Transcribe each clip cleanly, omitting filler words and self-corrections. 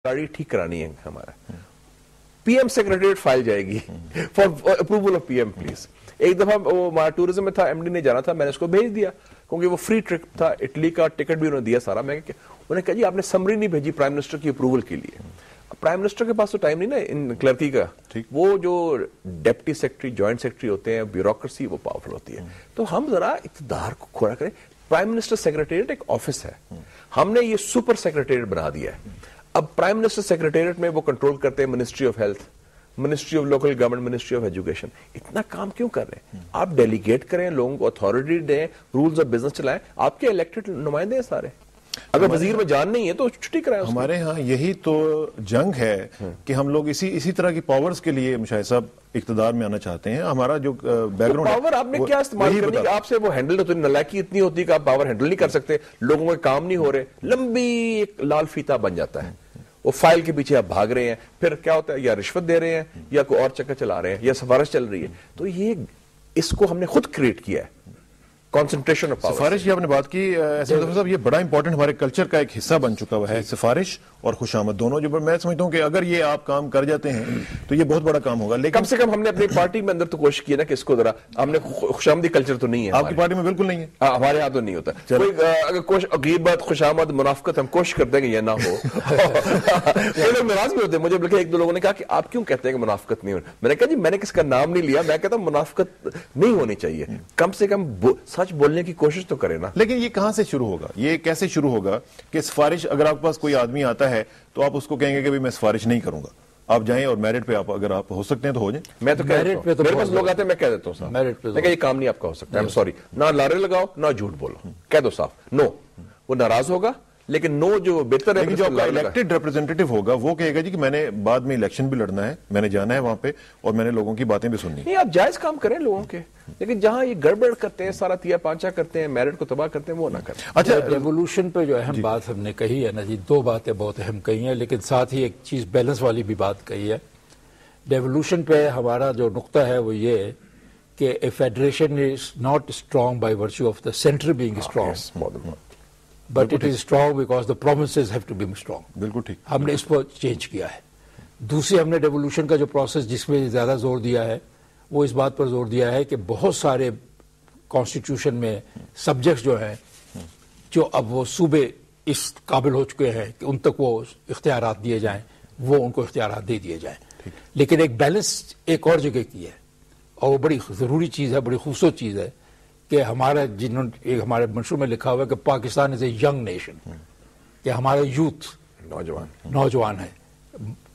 گاڑی ٹھیک کرانی ہے ہمارا, پی ایم سیکریٹریٹ فائل جائے گی for approval of P M please. ایک دفعہ وہ ہمارا ٹورزم میں تھا, ایم ڈی نے جانا تھا, میں نے اس کو بھیج دیا کیونکہ وہ فری ٹرپ تھا, اٹلی کا ٹکٹ بھی انہوں نے دیا سارا. میں انہوں نے کہا جی آپ نے سمری نہیں بھیجی پرائم منسٹر کی اپروول کے لیے. پرائم منسٹر کے پاس تو ٹائم نہیں نا ان کلرکی کا, وہ جو ڈپٹی سیکرٹری جوائنٹ سیکرٹری ہوتے ہیں, بیوروکریسی وہ پاورفل ہوتی ہے. تو ہم ذرا اقتدار کو کھولا کریں. پرائم منسٹر سیکریٹریٹ ایک آفس ہے, ہم نے یہ سپر سیکریٹریٹ بنا دیا ہے. اب پرائم منسٹر سیکریٹریٹ میں وہ کنٹرول کرتے ہیں ministry of health, ministry of local government, ministry of education. اتنا کام کیوں کر رہے ہیں آپ؟ ڈیلیگیٹ کریں, لوگوں کو اتھارٹی دیں, رولز آف بزنس چلائیں. آپ کے الیکٹڈ نمائندے ہیں سارے, اگر وزیر میں جان نہیں ہے تو چھٹی کرائیں. ہمارے ہاں یہی تو جنگ ہے کہ ہم لوگ اسی طرح کی پاورز کے لیے مشاہد صاحب اقتدار میں آنا چاہتے ہیں. ہمارا جو بیک گراؤنڈ پاور آپ نے کیا استعمال کرنی, آپ سے وہ ہینڈل ہوتی, نالائکی اتنی ہوتی کہ آپ پاور ہینڈل نہیں کر سکتے, لوگوں کے کام نہیں ہو رہے, لمبی ایک لال فیتا بن جاتا ہے. وہ فائل کے پیچھے آپ بھاگ رہے ہیں, پھر کیا ہوتا ہے, یا رشوت دے رہے ہیں یا کوئی اور چکر چلا رہے ہیں یا سفارش چل رہی ہے. تو یہ اس کو ہم نے خود کریٹ کیا ہے, کنسنٹریشن آف پاور. سفارش کی آپ نے بات کی صاحب, یہ بڑا امپورٹنٹ ہمارے کلچر کا ایک حصہ بن چکا ہوا ہے سفارش اور خوش آمد دونوں. جو میں سمجھتا ہوں کہ اگر یہ آپ کام کر جاتے ہیں تو یہ بہت بڑا کام ہوگا. لیکن کم سے کم ہم نے اپنی پارٹی میں اندر تو کوشش کی نا کہ اس کو ذرا, ہم نے خوش آمدی کلچر تو نہیں ہے آپ کی پارٹی میں, بالکل نہیں ہے, ہمارے یہاں تو نہیں ہوتا. اگر غیبت, خوش آمد, منافقت ہم کوشش کرتے ہیں کہ یہ نہ ہو. لوگ ناراض بھی ہوتے ہیں. مجھے بلکہ ایک دو لوگوں نے کہا کہ آپ کیوں کہتے ہیں کہ منافقت نہیں ہو. میں نے کہا جی میں نے کس کا نام نہیں لیا, میں کہتا ہوں منافقت نہیں ہونی چاہیے, کم سے کم سچ بولنے کی کوشش تو کرے نا. لیکن یہ کہاں سے شروع ہوگا, یہ کیسے شروع ہوگا کہ سفارش, اگر آپ کے پاس کوئی آدمی آتا ہے تو آپ اس کو کہیں گے کہ میں سفارش نہیں کروں گا, آپ جائیں اور میرٹ پہ آپ اگر آپ ہو سکتے ہیں تو ہو جائیں. میں تو میرے پاس لوگ آتے ہیں, میں کہہ دیتا ہوں صاحب, میں کہ یہ کام نہیں آپ کا ہو سکتا, I'm sorry, نہ لارے لگاؤ نہ جھوٹ بولو, کہہ دو صاف نو. وہ ناراض ہوگا لیکن نو جو بہتر ہے, جو آپ کا الیکٹڈ ریپرزینٹیٹو ہوگا وہ کہے گا جی کہ میں نے بعد میں الیکشن بھی لڑنا ہے, میں نے جانا ہے وہاں پہ اور میں نے لوگوں کی باتیں بھی سننی. نہیں, آپ جائز کام کریں لوگوں کے, لیکن جہاں یہ گڑبڑ کرتے ہیں, سارا تیا پانچا کرتے ہیں, میرٹ کو تباہ کرتے ہیں, وہ نہ کریں. اچھا, ریولوشن پہ جو اہم بات ہم نے کہی ہے نا جی, دو باتیں بہت اہم کہی ہیں, لیکن ساتھ ہی ایک چیز بیلنس والی بھی بات کہی ہے. ریولوشن پہ ہمارا جو نقطہ ہے وہ یہ ہے کہ a federation is not strong by virtue of the center being strong, but it is strong because the provinces have to be strong. بالکل ٹھیک, ہم نے اس کو چینج کیا ہے. دوسری ہم نے ریولوشن کا جو پروسیس جس میں زیادہ زور دیا ہے وہ اس بات پر زور دیا ہے کہ بہت سارے کانسٹیٹیوشن میں سبجیکٹس جو ہیں, جو اب وہ صوبے اس قابل ہو چکے ہیں کہ ان تک وہ اختیارات دیے جائیں, وہ ان کو اختیارات دے دیے جائیں. لیکن ایک بیلنس ایک اور جگہ کی ہے, اور وہ بڑی ضروری چیز ہے, بڑی خوبصورت چیز ہے کہ ہمارا ہمارے منشور میں لکھا ہوا ہے کہ پاکستان از اے ینگ نیشن, کہ ہمارا یوتھ نوجوان ہے,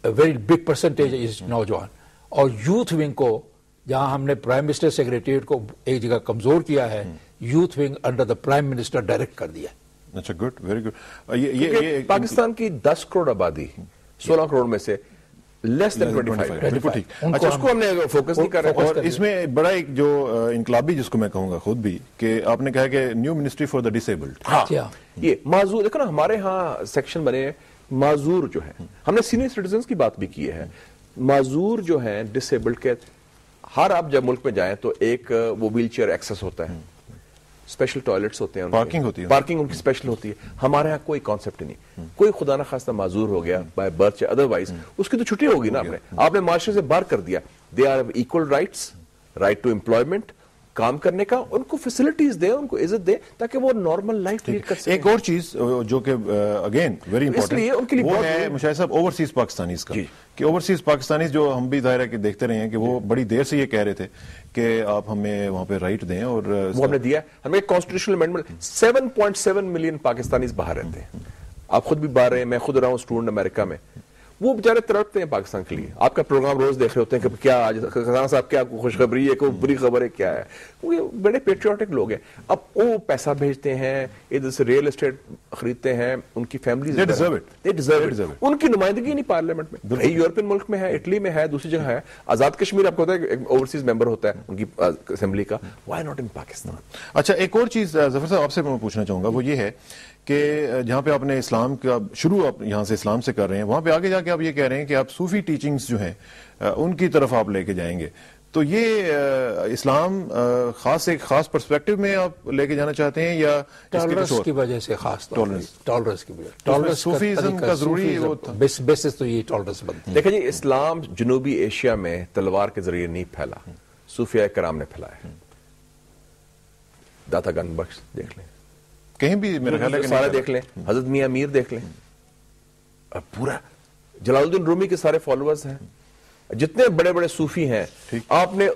ویری بگ پرسنٹیج از نوجوان. اور یوتھ ونگ کو جہاں ہم نے پرائم منسٹر سیکریٹریٹ کو ایک جگہ کمزور کیا ہے, youth wing under the prime minister direct کر دیا. اچھا, گڈ, ویری گڈ. پاکستان کی 10 کروڑ آبادی, 16 کروڑ میں سے لیس دین 25. اچھا, اس کو ہم نے فوکس نہیں کر رہے. اور اس میں بڑا ایک جو انقلابی جس کو میں کہوں گا خود بھی, کہ آپ نے کہا کہ new ministry for the disabled. ہاں, یہ معذور, دیکھو نا ہمارے ہاں سیکشن بنے ہیں معذور جو ہیں, ہم نے سینئر سٹیزنز کی بات بھی کی ہے. معذور جو ہیں ڈسیبلڈ کے, ہر آپ جب ملک میں جائیں تو ایک وہ ویل چیئر ایکسس ہوتا ہے, اسپیشل ٹوائلٹس ہوتے ہیں, پارکنگ ہوتی ہے, پارکنگ ان کی اسپیشل ہوتی ہے. ہمارے ہاں کوئی کانسیپٹ نہیں. کوئی خدا نہ خواستہ معذور ہو گیا بائی برتھ یا ادروائز, اس کی تو چھٹی ہوگی نا. آپ نے معاشرے سے باہر کر دیا. They are equal rights, right to employment, کام کرنے کا, ان کو فیسلٹیز دیں, ان کو عزت دیں تاکہ وہ نارمل لائف لیڈ کر سکیں. ایک اور چیز جو کہ اگین ویری امپورٹنٹ, وہ ہے مشاہد صاحب اوورسیز پاکستانیز کا, کہ اوورسیز پاکستانیز جو ہم بھی ظاہر ہے کہ دیکھتے رہے ہیں کہ وہ بڑی دیر سے یہ کہہ رہے تھے کہ آپ ہمیں وہاں پہ رائٹ دیں, اور وہ ہم نے دیا. ہمیں کانسٹیٹیوشنل امینڈمنٹ, 7.7 ملین پاکستانیز باہر رہتے ہیں, آپ خود بھی باہر رہے ہیں, میں خود رہا ہوں اسٹوڈنٹ امریکہ میں. وہ بیچارے تڑپتے ہیں پاکستان کے لیے. آپ کا پروگرام روز دیکھ رہے ہوتے ہیں کہ کیا آج خزانہ صاحب کیا خوشخبری ہے, کوئی بری خبر ہے, کیا ہے. وہ بڑے پیٹریوٹک لوگ ہیں. اب وہ پیسہ بھیجتے ہیں, ادھر سے ریئل اسٹیٹ خریدتے ہیں, ان کی فیملیز ان کی نمائندگی نہیں پارلیمنٹ میں. یورپین ملک میں ہے, اٹلی میں ہے, دوسری جگہ ہے. آزاد کشمیر آپ کو ہوتا ہے اوورسیز ممبر ہوتا ہے ان کی اسمبلی کا. Why not in Pakistan? اچھا, ایک اور چیز ظفر صاحب آپ سے میں پوچھنا چاہوں گا, وہ یہ ہے کہ جہاں پہ آپ نے اسلام کا شروع آپ یہاں سے اسلام سے کر رہے ہیں, وہاں پہ آگے جا کے آپ یہ کہہ رہے ہیں کہ آپ صوفی ٹیچنگز جو ہیں ان کی طرف آپ لے کے جائیں گے. تو یہ اسلام ایک خاص پرسپیکٹو میں آپ لے کے جانا چاہتے ہیں یا ٹالرنس کی وجہ سے؟ خاص ٹالرنس کی وجہ، ٹالرنس صوفیزم کا ضروری بیسس تو یہ ٹالرنس بنتی ہے. دیکھیں جی، اسلام جنوبی ایشیا میں تلوار کے ذریعے نہیں پھیلا، صوفیاء کرام نے پھیلایا. داتا گنج بخش دیکھ لیں، کہیں بھی میرا خیال ہے کہ سارے دیکھ لیں، حضرت میاں میر دیکھ لیں، پورا جلال الدین رومی کے سارے فالوورز ہیں. جتنے بڑے بڑے صوفی ہیں، آپ نے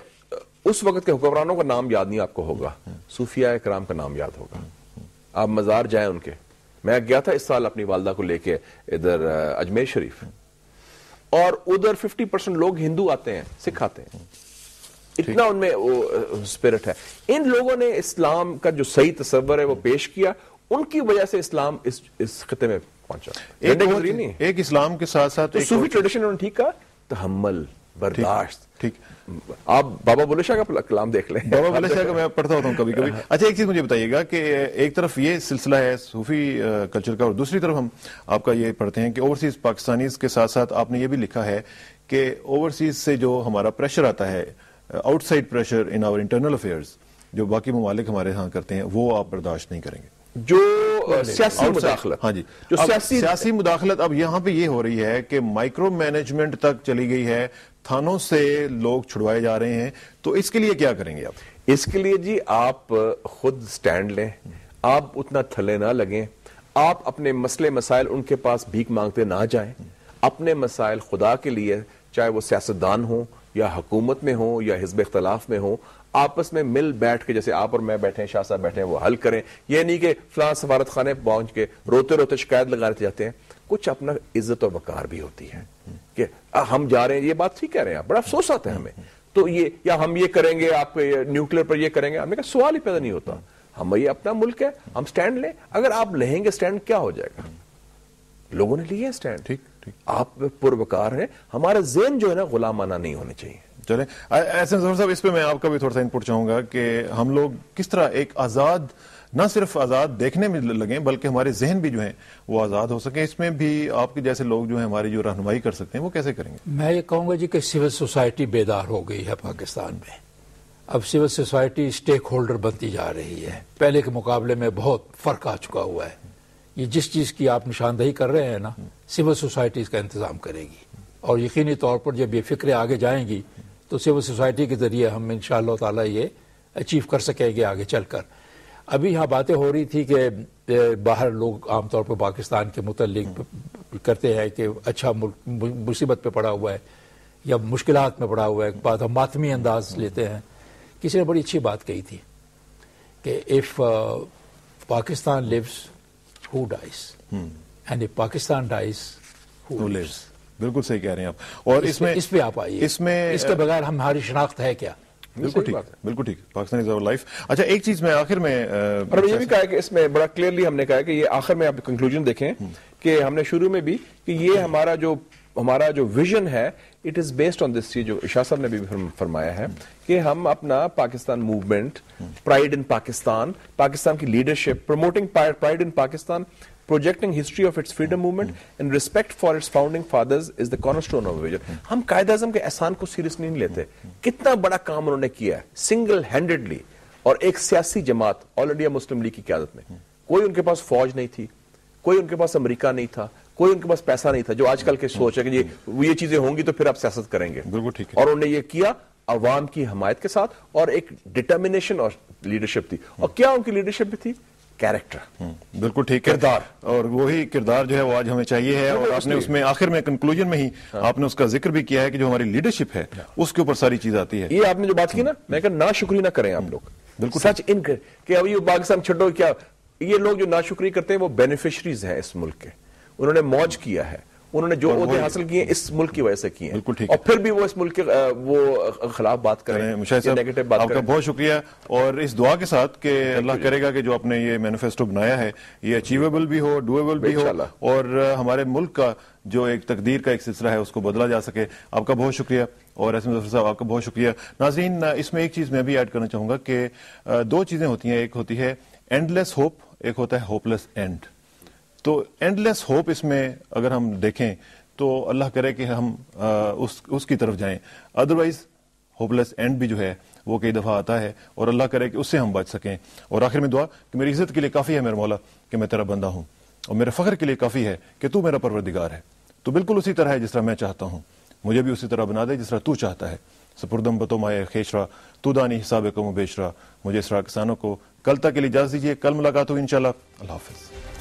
اس وقت کے حکمرانوں کا نام یاد نہیں آپ کو ہوگا، صوفیاء کرام کا نام یاد ہوگا. آپ مزار جائیں ان کے. میں گیا تھا اس سال اپنی والدہ کو لے کے ادھر اجمیر شریف، اور ادھر 50% لوگ ہندو آتے ہیں، سکھ آتے ہیں. اتنا ان میں وہ اسپرٹ ہے. ان لوگوں نے اسلام کا جو صحیح تصور ہے وہ پیش کیا، ان کی وجہ سے اسلام اس خطے میں پہنچا. ایک اسلام کے ساتھ ساتھ صوفی ٹریڈیشن انہوں نے ٹھیک کہا، تحمل، برداشت. ٹھیک، آپ بابا بلے شاہ کا کلام دیکھ لیں، بابا بلے شاہ کا میں پڑھتا ہوتا ہوں کبھی کبھی. اچھا ایک چیز مجھے بتائیے گا کہ ایک طرف یہ سلسلہ ہے صوفی کلچر کا، اور دوسری طرف ہم آپ کا یہ پڑھتے ہیں کہ اوورسیز پاکستانیز کے ساتھ ساتھ آپ نے یہ بھی لکھا ہے کہ اوورسیز سے جو ہمارا پریشر آتا ہے، آؤٹ سائڈ پریشر ان آور انٹرنل افیئرز، جو باقی ممالک ہمارے ہاں کرتے ہیں، وہ آپ برداشت نہیں کریں گے. جو سیاسی مداخلت، ہاں جی، جو سیاسی مداخلت اب یہاں پہ یہ ہو رہی ہے کہ مائکرو مینجمنٹ تک چلی گئی ہے، تھانوں سے لوگ چھڑوائے جا رہے ہیں. تو اس کے لیے کیا کریں گے آپ؟ اس کے لیے جی آپ خود سٹینڈ لیں، آپ اتنا تھلے نہ لگیں، آپ اپنے مسئلے مسائل ان کے پاس بھیک مانگتے نہ جائیں. اپنے مسائل خدا کے لیے، چاہے وہ سیاستدان ہوں یا حکومت میں ہوں یا حزب اختلاف میں ہوں، آپس میں مل بیٹھ کے، جیسے آپ اور میں بیٹھے ہیں، شاہ صاحب بیٹھے ہیں، وہ حل کریں. یہ نہیں کہ فلاں سفارت خانے پہنچ کے روتے روتے شکایت لگاتے جاتے ہیں. کچھ اپنا عزت و وقار بھی ہوتی ہے کہ ہم جا رہے ہیں، یہ بات ٹھیک کہہ رہے ہیں، بڑا افسوس آتا ہے ہمیں. تو یہ یا ہم یہ کریں گے، آپ نیوکلیر پر یہ کریں گے، ہم نے کہا سوال ہی پیدا نہیں ہوتا. ہم یہ اپنا ملک ہے، ہم سٹینڈ لیں. اگر آپ لیں گے سٹینڈ، کیا ہو جائے گا؟ لوگوں نے لیا سٹینڈ، ٹھیک، آپ پروکار ہیں. ہمارا ذہن جو ہے نا غلامانہ نہیں ہونے چاہیے. چلیں ایسے ظفر صاحب، اس پہ میں آپ کا بھی تھوڑا سا انپٹ چاہوں گا کہ ہم لوگ کس طرح ایک آزاد، نہ صرف آزاد دیکھنے میں لگیں بلکہ ہمارے ذہن بھی جو ہیں وہ آزاد ہو سکیں. اس میں بھی آپ کے جیسے لوگ جو ہیں ہماری جو رہنمائی کر سکتے ہیں، وہ کیسے کریں گے؟ میں یہ کہوں گا جی کہ سول سوسائٹی بیدار ہو گئی ہے پاکستان میں. اب سول سوسائٹی اسٹیک ہولڈر بنتی جا رہی ہے. پہلے کے مقابلے میں بہت فرق آ چکا ہوا ہے. یہ جس چیز کی آپ نشاندہی کر رہے ہیں نا، سول سوسائٹی اس کا انتظام کرے گی، اور یقینی طور پر جب یہ فکریں آگے جائیں گی تو سول سوسائٹی کے ذریعے ہم انشاءاللہ تعالی یہ اچیو کر سکیں گے آگے چل کر. ابھی یہاں باتیں ہو رہی تھی کہ باہر لوگ عام طور پر پاکستان کے متعلق کرتے ہیں کہ اچھا ملک مصیبت پہ پڑا ہوا ہے یا مشکلات میں پڑا ہوا ہے، بات ہم ماتمی انداز لیتے ہیں. کسی نے بڑی اچھی بات کہی تھی کہ if Pakistan lives who dies and if Pakistan dies who lives. بالکل صحیح کہہ رہے ہیں آپ. اور اس پہ آپ آئیے، اس کے بغیر ہماری شناخت ہے کیا؟ بالکل ٹھیک، بالکل ٹھیک. پاکستان از آور لائف. اچھا ایک چیز میں آخر میں اور یہ بھی کہا کہ اس میں بڑا کلیئرلی ہم نے کہا کہ یہ آخر میں آپ کنکلوژن دیکھیں کہ ہم نے شروع میں بھی کہ یہ ہمارا جو ویژن ہے اٹ از بیسڈ آن دس. جو شاہ صاحب نے بھی فرمایا ہے کہ ہم اپنا Pakistan movement, pride in Pakistan, Pakistan کی leadership, promoting pride in Pakistan, projecting history of its freedom movement and respect for its founding fathers is the cornerstone of our vision. ہم قائد اعظم کے احسان کو سیریس نہیں لیتے. کتنا بڑا کام انہوں نے کیا ہے سنگل ہینڈڈلی، اور ایک سیاسی جماعت آل انڈیا مسلم لیگ کی قیادت میں. کوئی ان کے پاس فوج نہیں تھی، کوئی ان کے پاس امریکہ نہیں تھا، کوئی ان کے پاس پیسہ نہیں تھا جو آج کل کے سوچ ہے کہ یہ چیزیں ہوں گی تو پھر آپ سیاست کریں گے. بالکل ٹھیک ہے. اور انہوں نے یہ کیا عوام کی حمایت کے ساتھ، اور ایک ڈٹرمنیشن اور لیڈرشپ تھی. اور کیا ان کی لیڈرشپ بھی تھی؟ کیریکٹر. بالکل ٹھیک، کردار. اور وہی کردار جو ہے وہ آج ہمیں چاہیے ہے. اور آپ نے اس میں آخر میں کنکلوژن میں ہی آپ نے اس کا ذکر بھی کیا ہے کہ جو ہماری لیڈرشپ ہے اس کے اوپر ساری چیز آتی ہے. یہ آپ نے جو بات کی نا، میں کہا ناشکری نہ کریں آپ لوگ. بالکل سچ ان کہ اب یہ پاکستان چھوڑو، کیا یہ لوگ جو ناشکری کرتے ہیں وہ بینیفیشریز ہیں اس ملک کے. انہوں نے موج کیا ہے، انہوں نے جو عہدے حاصل کیے اس ملک کی وجہ سے کیے ہیں، اور پھر بھی وہ اس ملک کے وہ خلاف بات کریں. مشاہد صاحب آپ کا بہت شکریہ، اور اس دعا کے ساتھ کہ اللہ کرے گا کہ جو آپ نے یہ مینیفیسٹو بنایا ہے یہ اچیویبل بھی ہو، ڈویبل بھی ہو، اور ہمارے ملک کا جو ایک تقدیر کا ایک سلسلہ ہے اس کو بدلا جا سکے. آپ کا بہت شکریہ. اور اسم ظفر صاحب آپ کا بہت شکریہ. ناظرین اس میں ایک چیز میں بھی ایڈ کرنا چاہوں گا کہ دو چیزیں ہوتی ہیں، ایک ہوتی ہے اینڈ لیس ہوپ، ایک ہوتا ہے ہوپ لیس اینڈ. تو اینڈ لیس ہوپ اس میں اگر ہم دیکھیں تو اللہ کرے کہ ہم اس کی طرف جائیں. ادروائز ہوپ لیس اینڈ بھی جو ہے وہ کئی دفعہ آتا ہے، اور اللہ کرے کہ اس سے ہم بچ سکیں. اور آخر میں دعا کہ میری عزت کے لیے کافی ہے میرے مولا کہ میں تیرا بندہ ہوں، اور میرے فخر کے لیے کافی ہے کہ تو میرا پروردگار ہے. تو بالکل اسی طرح ہے جس طرح میں چاہتا ہوں، مجھے بھی اسی طرح بنا دے جس طرح تو چاہتا ہے. سپردم بتو مائے خیشرا تو دانی حساب کو بیشرا. مجھے اسرا کسانوں کو کل تک کے لیے اجازت دیجیے، کل ملاقات ہوگی انشاءاللہ. اللہ حافظ.